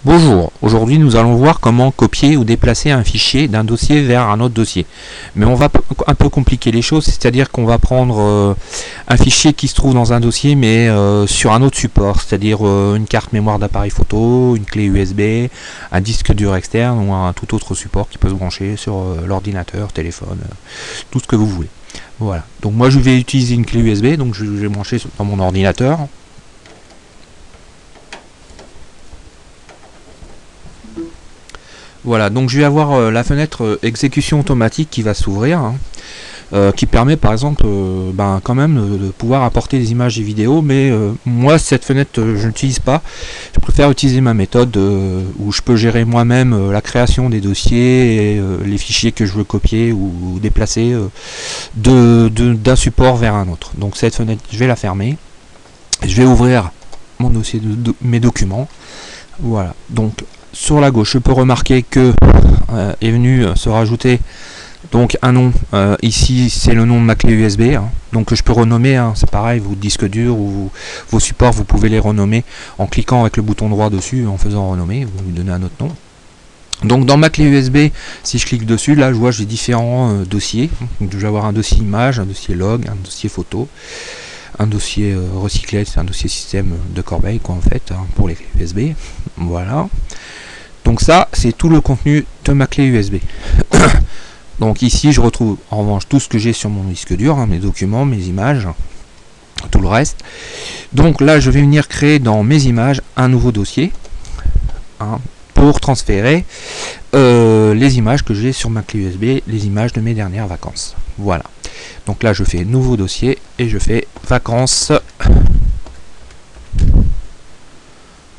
Bonjour, aujourd'hui nous allons voir comment copier ou déplacer un fichier d'un dossier vers un autre dossier. Mais on va un peu compliquer les choses, c'est-à-dire qu'on va prendre un fichier qui se trouve dans un dossier mais sur un autre support, c'est-à-dire une carte mémoire d'appareil photo, une clé USB, un disque dur externe ou un tout autre support qui peut se brancher sur l'ordinateur, téléphone, tout ce que vous voulez. Voilà, donc moi je vais utiliser une clé USB, donc je vais brancher dans mon ordinateur. Voilà, donc je vais avoir la fenêtre exécution automatique qui va s'ouvrir, qui permet par exemple quand même de pouvoir apporter des images et vidéos, mais moi cette fenêtre je n'utilise pas. Je préfère utiliser ma méthode où je peux gérer moi-même la création des dossiers et les fichiers que je veux copier ou déplacer d'un support vers un autre. Donc cette fenêtre je vais la fermer, je vais ouvrir mon dossier mes documents. Voilà, donc sur la gauche, je peux remarquer que est venu se rajouter donc un nom. Ici, c'est le nom de ma clé USB, donc je peux renommer. C'est pareil, vos disques durs ou vos supports, vous pouvez les renommer en cliquant avec le bouton droit dessus, en faisant renommer. Vous lui donnez un autre nom. Donc dans ma clé USB, si je clique dessus, là je vois j'ai différents dossiers. Donc, je vais avoir un dossier image, un dossier log, un dossier photo, un dossier recyclé, c'est un dossier système de corbeille quoi en fait, pour les clés USB. Voilà. Donc ça, c'est tout le contenu de ma clé USB. Donc ici, je retrouve en revanche tout ce que j'ai sur mon disque dur, mes documents, mes images, tout le reste. Donc là, je vais venir créer dans mes images un nouveau dossier pour transférer les images que j'ai sur ma clé USB, les images de mes dernières vacances. Voilà. Donc là, je fais nouveau dossier et je fais vacances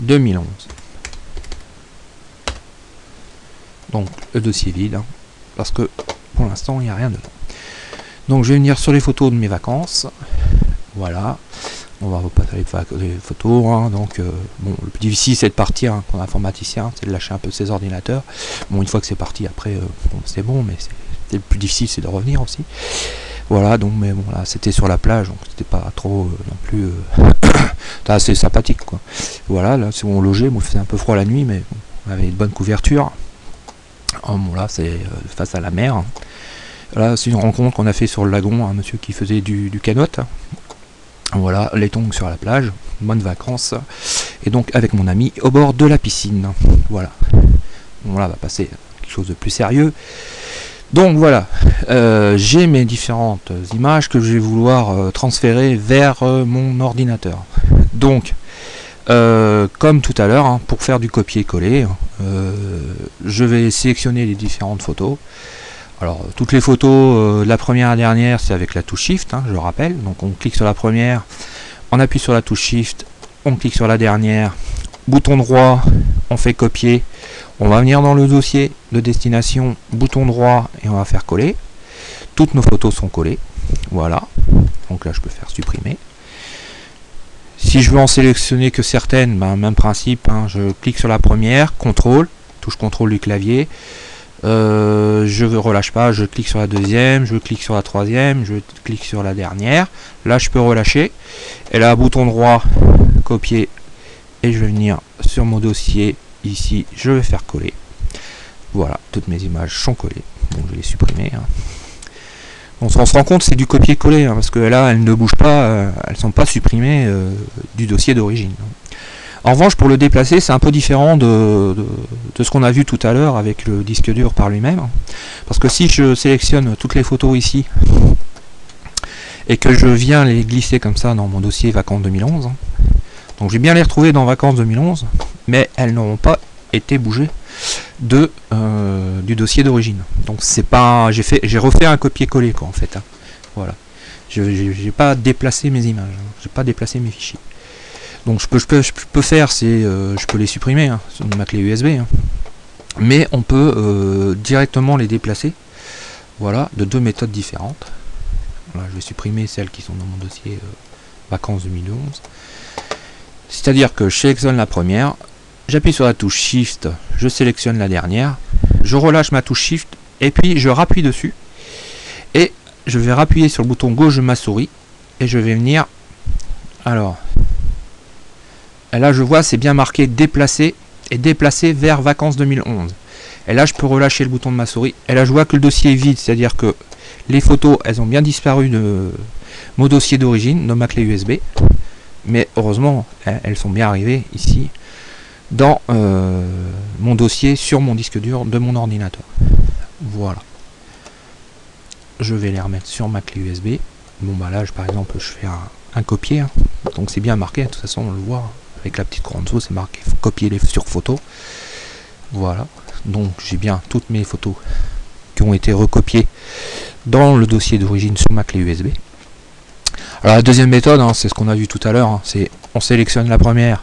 2011. Donc le dossier vide, parce que pour l'instant il n'y a rien dedans. Donc je vais venir sur les photos de mes vacances. Voilà, on va repasser les photos. Donc bon, le plus difficile c'est de partir pour l'informaticien, c'est de lâcher un peu ses ordinateurs. Bon, une fois que c'est parti, après bon, c'est bon, mais c'est le plus difficile, c'est de revenir aussi. Voilà, donc mais bon là c'était sur la plage, donc c'était pas trop non plus assez sympathique quoi. Voilà, là c'est bon logé, bon il faisait un peu froid la nuit, mais bon, on avait une bonne couverture. Bon là c'est face à la mer. Là c'est une rencontre qu'on a fait sur le lagon, un monsieur qui faisait du canot. Voilà, les tongs sur la plage, bonnes vacances. Et donc avec mon ami au bord de la piscine. Voilà. Bon là on va passer à quelque chose de plus sérieux. Donc voilà, j'ai mes différentes images que je vais vouloir transférer vers mon ordinateur. Donc comme tout à l'heure, pour faire du copier-coller, je vais sélectionner les différentes photos. Alors toutes les photos, la première et dernière, c'est avec la touche Shift, je le rappelle. Donc on clique sur la première, on appuie sur la touche Shift, on clique sur la dernière, bouton droit, on fait copier. On va venir dans le dossier de destination, bouton droit, et on va faire coller. Toutes nos photos sont collées. Voilà. Donc là je peux faire supprimer. Si je veux en sélectionner que certaines, même principe, je clique sur la première, contrôle, touche contrôle du clavier, je ne relâche pas, je clique sur la deuxième, je clique sur la troisième, je clique sur la dernière, là je peux relâcher, et là bouton droit, copier, et je vais venir sur mon dossier, ici je vais faire coller, voilà, toutes mes images sont collées, donc je vais les supprimer. On se rend compte c'est du copier-coller, parce que là elles ne bougent pas, elles ne sont pas supprimées du dossier d'origine. En revanche pour le déplacer c'est un peu différent de ce qu'on a vu tout à l'heure avec le disque dur par lui-même, parce que si je sélectionne toutes les photos ici et que je viens les glisser comme ça dans mon dossier vacances 2011, donc je vais bien les retrouver dans vacances 2011, mais elles n'auront pas été bougées du dossier d'origine. Donc c'est pas, j'ai refait un copier-coller quoi en fait. Voilà, j'ai pas déplacé mes images, j'ai pas déplacé mes fichiers. Donc je peux faire, c'est je peux les supprimer sur ma clé USB, mais on peut directement les déplacer. Voilà, de deux méthodes différentes. Voilà, je vais supprimer celles qui sont dans mon dossier vacances 2011. C'est-à-dire que je sélectionne la première, j'appuie sur la touche Shift, je sélectionne la dernière, je relâche ma touche Shift et puis je rappuie dessus et je vais rappuyer sur le bouton gauche de ma souris et je vais venir, alors et là je vois c'est bien marqué déplacer et déplacer vers vacances 2011. Et là je peux relâcher le bouton de ma souris, et là je vois que le dossier est vide, c'est à dire que les photos elles ont bien disparu de mon dossier d'origine, de ma clé USB, mais heureusement elles sont bien arrivées ici dans mon dossier sur mon disque dur de mon ordinateur. Voilà, je vais les remettre sur ma clé USB. Bon bah là par exemple je fais un copier, hein. Donc c'est bien marqué, de toute façon on le voit avec la petite croix en dessous, c'est marqué copier les sur photos. Voilà, donc j'ai bien toutes mes photos qui ont été recopiées dans le dossier d'origine sur ma clé USB. Alors la deuxième méthode, hein, c'est ce qu'on a vu tout à l'heure, hein, c'est on sélectionne la première,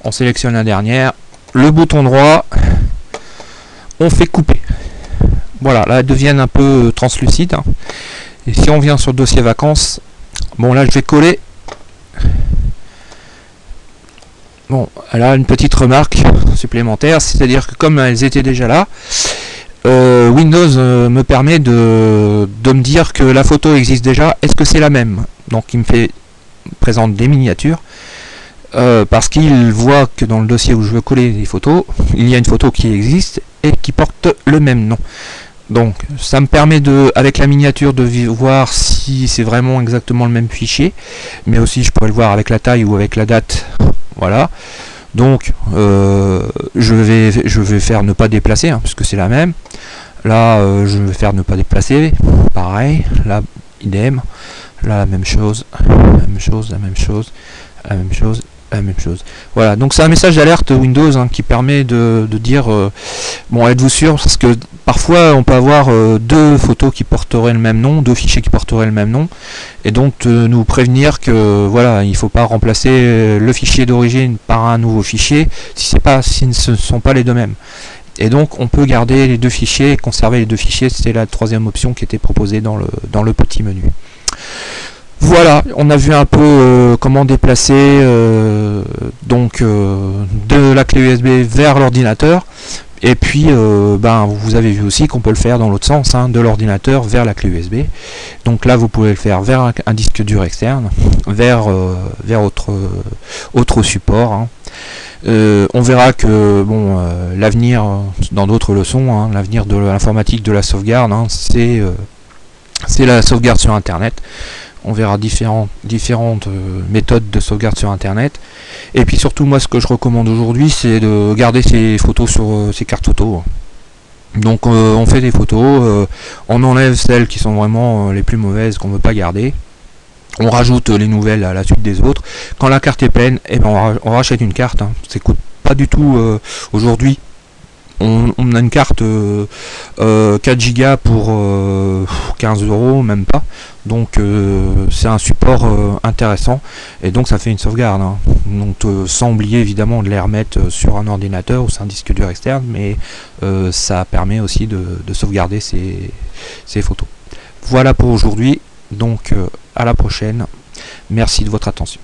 on sélectionne la dernière, le bouton droit, on fait couper. Voilà, là elles deviennent un peu translucides, hein. Et si on vient sur le dossier vacances, bon là je vais coller. Bon, elle a une petite remarque supplémentaire, c'est-à-dire que comme elles étaient déjà là, Windows me permet de me dire que la photo existe déjà, est-ce que c'est la même? Donc il me présente des miniatures, parce qu'il voit que dans le dossier où je veux coller les photos, il y a une photo qui existe et qui porte le même nom. Donc ça me permet avec la miniature de voir si c'est vraiment exactement le même fichier, mais aussi je pourrais le voir avec la taille ou avec la date. Voilà, donc je vais faire ne pas déplacer, hein, puisque c'est la même. Là je vais faire ne pas déplacer, pareil, là idem, là la même chose, la même chose, la même chose, la même chose, la même chose. Voilà, donc c'est un message d'alerte Windows, hein, qui permet de dire bon, êtes-vous sûr, parce que parfois on peut avoir deux photos qui porteraient le même nom, deux fichiers qui porteraient le même nom, et donc nous prévenir que voilà, il ne faut pas remplacer le fichier d'origine par un nouveau fichier si ce ne sont pas les deux mêmes. Et donc on peut garder les deux fichiers, conserver les deux fichiers, c'était la troisième option qui était proposée dans le petit menu. Voilà, on a vu un peu comment déplacer donc de la clé USB vers l'ordinateur. Et puis vous avez vu aussi qu'on peut le faire dans l'autre sens, hein, de l'ordinateur vers la clé USB. Donc là vous pouvez le faire vers un disque dur externe, vers autre support, hein. On verra que bon, l'avenir dans d'autres leçons, hein, l'avenir de l'informatique de la sauvegarde, hein, c'est la sauvegarde sur internet. On verra différentes méthodes de sauvegarde sur internet. Et puis surtout moi ce que je recommande aujourd'hui, c'est de garder ces photos sur ces cartes photos. Donc on fait des photos, on enlève celles qui sont vraiment les plus mauvaises qu'on ne veut pas garder. On rajoute les nouvelles à la suite des autres. Quand la carte est pleine, eh ben on rachète une carte, hein. Ça coûte pas du tout aujourd'hui. On a une carte 4 Go pour 15 €, même pas. Donc c'est un support intéressant, et donc ça fait une sauvegarde, hein. Donc sans oublier évidemment de les remettre sur un ordinateur ou sur un disque dur externe, mais ça permet aussi de sauvegarder ces photos. Voilà pour aujourd'hui, donc à la prochaine. Merci de votre attention.